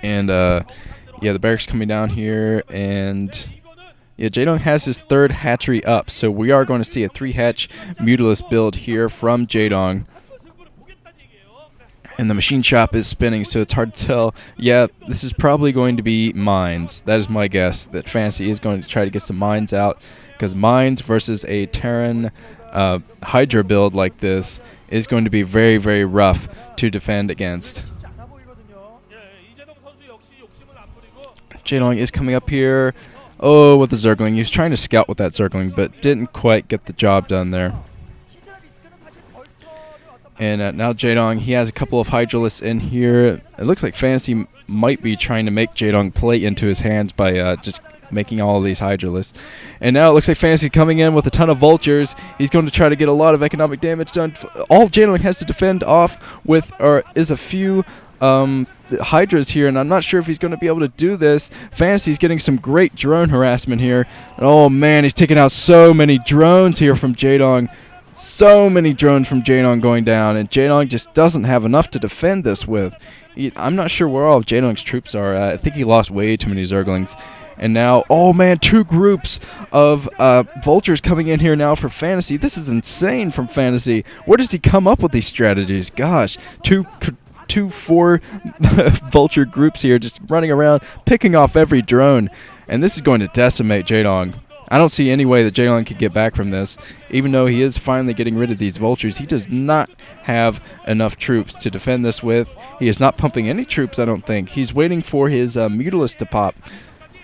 And yeah, the barracks coming down here, and yeah, Jaedong has his third hatchery up, so we are going to see a 3-hatch Mutalisk build here from Jaedong. And the machine shop is spinning, so it's hard to tell. Yeah, this is probably going to be mines. That is my guess, that Fantasy is going to try to get some mines out, because mines versus a Terran Hydra build like this is going to be very, very rough to defend against. Jaedong is coming up here. Oh, with the Zergling. He was trying to scout with that Zergling, but didn't quite get the job done there. And now Jaedong, he has a couple of Hydralisks in here. It looks like Fantasy might be trying to make Jaedong play into his hands by just making all of these Hydralisks. And now it looks like Fantasy coming in with a ton of Vultures. He's going to try to get a lot of economic damage done. All Jaedong has to defend off with is a few Hydras here, and I'm not sure if he's going to be able to do this. Fantasy's getting some great drone harassment here. And oh man, he's taking out so many drones here from Jaedong. So many drones from Jaedong going down, and Jaedong just doesn't have enough to defend this with. I'm not sure where all of Jaedong's troops are. I think he lost way too many Zerglings. And now, oh man, 2 groups of Vultures coming in here now for Fantasy. This is insane from Fantasy. Where does he come up with these strategies? Gosh, 4 Vulture groups here just running around, picking off every drone. And this is going to decimate Jaedong. I don't see any way that Jaedong could get back from this. Even though he is finally getting rid of these Vultures, he does not have enough troops to defend this with. He is not pumping any troops, I don't think. He's waiting for his Mutalisk to pop.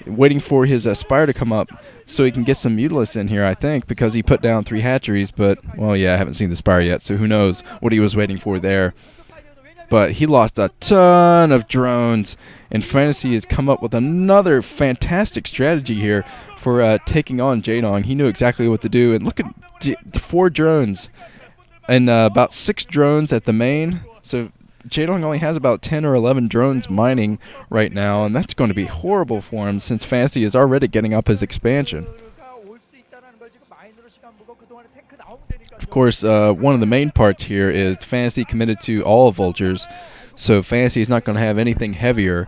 Waiting for his Spire to come up so he can get some Mutalisks in here, I think, because he put down 3 hatcheries. But, well, yeah, I haven't seen the Spire yet, so who knows what he was waiting for there. But he lost a ton of drones, and Fantasy has come up with another fantastic strategy here for taking on Jaedong. He knew exactly what to do, and look at the 4 drones and about 6 drones at the main. So Jaedong only has about 10 or 11 drones mining right now, and that's going to be horrible for him since Fantasy is already getting up his expansion. Of course, one of the main parts here is Fantasy committed to all Vultures, so Fantasy is not going to have anything heavier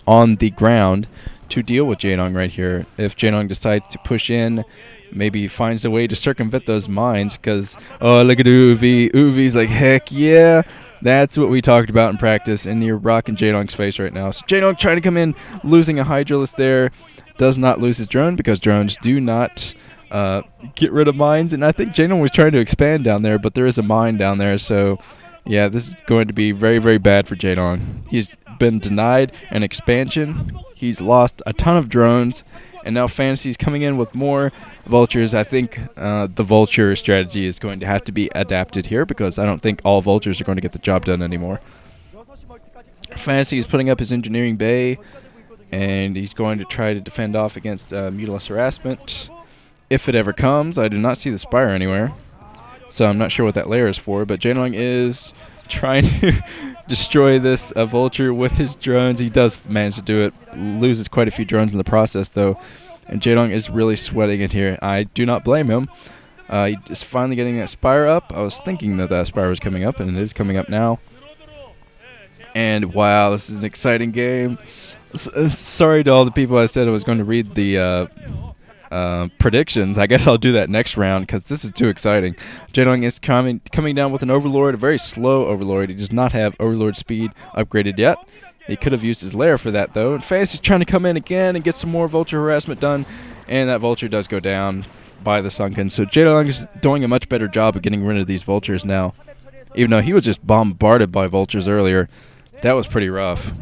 on the ground to deal with Jaedong right here. If Jaedong decides to push in, maybe finds a way to circumvent those mines, because, oh, look at Uvi. Uvi's like, heck yeah, that's what we talked about in practice, and you're rocking Jaedong's face right now. So Jaedong trying to come in, losing a Hydralisk there, does not lose his drone, because drones do not get rid of mines, and I think Jaedong was trying to expand down there, but there is a mine down there, so yeah, this is going to be very, very bad for Jaedong. He's been denied an expansion, he's lost a ton of drones, and now Fantasy's coming in with more Vultures. I think the Vulture strategy is going to have to be adapted here, because I don't think all Vultures are going to get the job done anymore. Fantasy is putting up his engineering bay, and he's going to try to defend off against Mutalisk harassment. If it ever comes. I do not see the Spire anywhere, so I'm not sure what that layer is for, but Jaedong is trying to destroy this Vulture with his drones. He does manage to do it, loses quite a few drones in the process though, and Jaedong is really sweating it here. I do not blame him. He is finally getting that Spire up. I was thinking that Spire was coming up, and it is coming up now. And wow, this is an exciting game. Sorry to all the people I said I was going to read the predictions. I guess I'll do that next round, because this is too exciting. Jaedong is coming down with an Overlord, a very slow Overlord. He does not have Overlord speed upgraded yet. He could have used his lair for that though. And Fantasy's trying to come in again and get some more Vulture harassment done, and that Vulture does go down by the Sunken. So Jaedong is doing a much better job of getting rid of these Vultures now, even though he was just bombarded by Vultures earlier. That was pretty rough.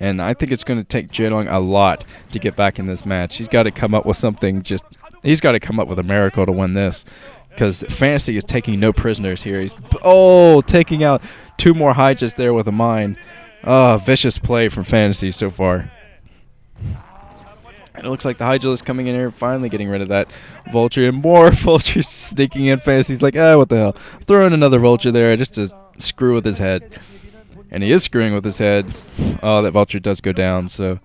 And I think it's going to take Jaedong a lot to get back in this match. He's got to come up with something. He's got to come up with a miracle to win this, because Fantasy is taking no prisoners here. He's taking out 2 more Hydras there with a mine. Vicious play from Fantasy so far. And it looks like the Hydralisk coming in here, finally getting rid of that Vulture, and more Vultures sneaking in. Fantasy's like, what the hell? Throw in another Vulture there just to screw with his head. And he is screwing with his head. Oh, that Vulture does go down. So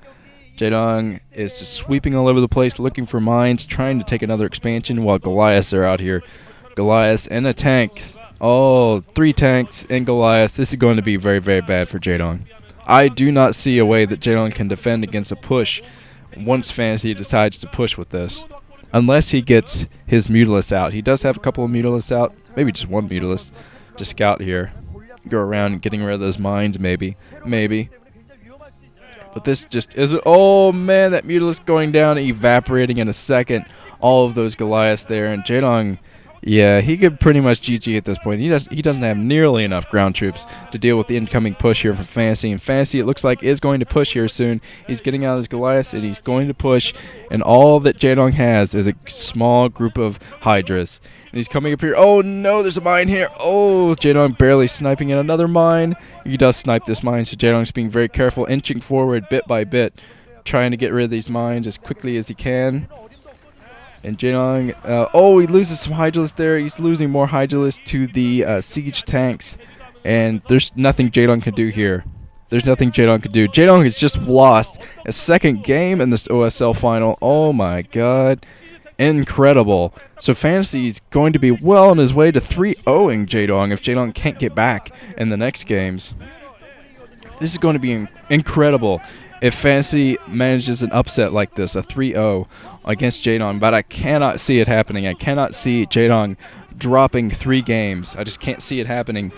Jaedong is just sweeping all over the place, looking for mines, trying to take another expansion, while Goliaths are out here. Goliaths and a tank. Oh, 3 tanks and Goliaths. This is going to be very, very bad for Jaedong. I do not see a way that Jaedong can defend against a push once Fantasy decides to push with this. Unless he gets his Mutalisk out. He does have a couple of Mutalisks out. Maybe just one Mutalisk to scout here. Go around getting rid of those mines, maybe. Maybe. But this just isn't. Oh, man, that Mutalisk going down, evaporating in a second. All of those Goliaths there. And Jaedong, yeah, he could pretty much GG at this point. He doesn't have nearly enough ground troops to deal with the incoming push here for Fantasy. And Fantasy, it looks like, is going to push here soon. He's getting out of his Goliaths, and he's going to push. And all that Jaedong has is a small group of Hydras. And he's coming up here. Oh, no, there's a mine here. Oh, Jaedong barely sniping in another mine. He does snipe this mine, so Jaedong's being very careful, inching forward bit by bit, trying to get rid of these mines as quickly as he can. And Jaedong, oh, he loses some Hydralisk there. He's losing more Hydralisk to the siege tanks. And there's nothing Jaedong can do here. There's nothing Jaedong can do. Jaedong has just lost a second game in this OSL final. Oh, my God. Incredible. So Fantasy is going to be well on his way to 3-0ing Jaedong if Jaedong can't get back in the next games. This is going to be incredible if Fantasy manages an upset like this, a 3-0 against Jaedong, but I cannot see it happening. I cannot see Jaedong dropping 3 games. I just can't see it happening.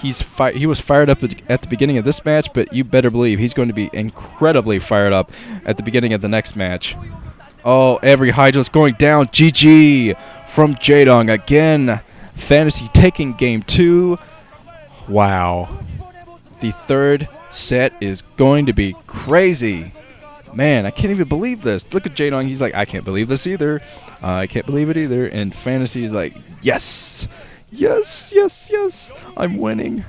He was fired up at the beginning of this match, but you better believe he's going to be incredibly fired up at the beginning of the next match. Oh, every Hydra's going down. GG from Jaedong again. Fantasy taking game 2. Wow. The third set is going to be crazy. Man, I can't even believe this. Look at Jaedong. He's like, I can't believe this either. I can't believe it either. And Fantasy is like, yes. Yes, yes, yes. I'm winning.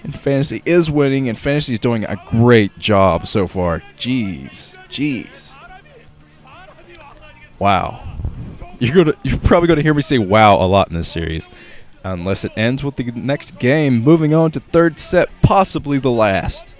And Fantasy is winning. And Fantasy is doing a great job so far. Jeez. Jeez. Wow. You're probably going to hear me say wow a lot in this series. Unless it ends with the next game. Moving on to third set. Possibly the last.